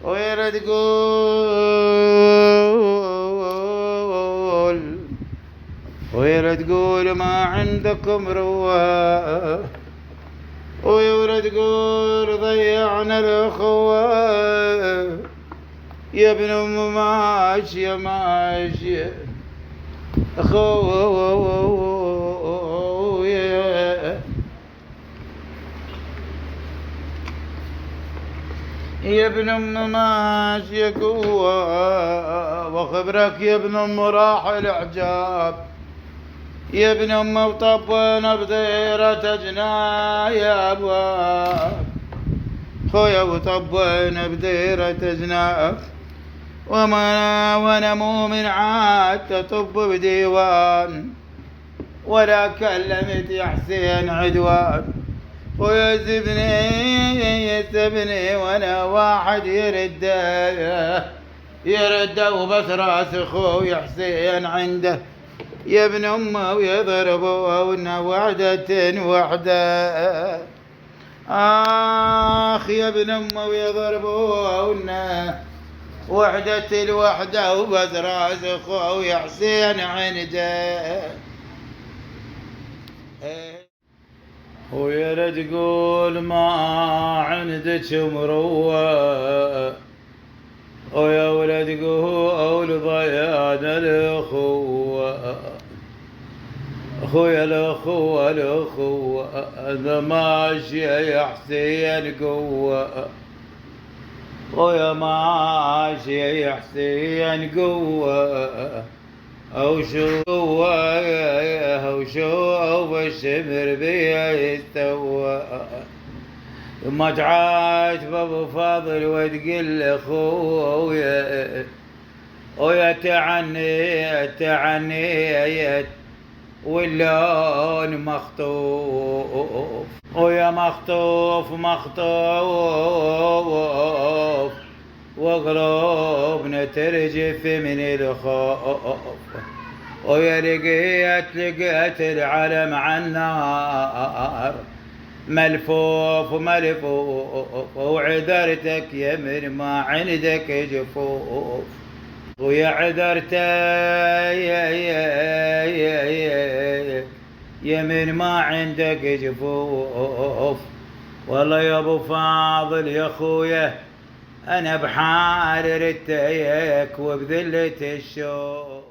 ويا تقول ما عندكم رواة، ويا تقول ضيعنا الأخوة. يا ابن أم ماشية ماشية أخويا، يا ابن أم ماشية قوة، وخبرك يا ابن أم راح الإعجاب. يا ابن أم وطبنا بديرة جنايب، خويا وطبنا بديرة جنايب. وانا مو من عاد تطب بديوان، ولا كلمت يا حسين عدوان. ويسبني وانا واحد يرده وبس راس اخوي حسين عنده. يا ابن امه ويضربونا وحدة وحدة، اخ يا ابن امه ويضربونا وحدة الوحدة وبس راس اخوي حسين عنده. ويا لا تقول ما عندك مروة، ويا ولد قول ضيان الأخوة. أخويا الأخوة أنا ماشية يا حسين قوة، ويا ماشية يا حسين قوة. أو شوف الشمر بيا يستوى. ما تعاتب ابو فاضل وتقل اخويا، ويا تعني واللون مخطوف، ويا مخطوف وقلوبنا ترجف من الخوف. ويا لقيت العلم عالنار ملفوف وعذرتك يا من ما عندك جفوف. ويا عذرتك يا من ما عندك جفوف. والله يا ابو فاضل يا خويا انا بحال ردتك وبذلة الشوف.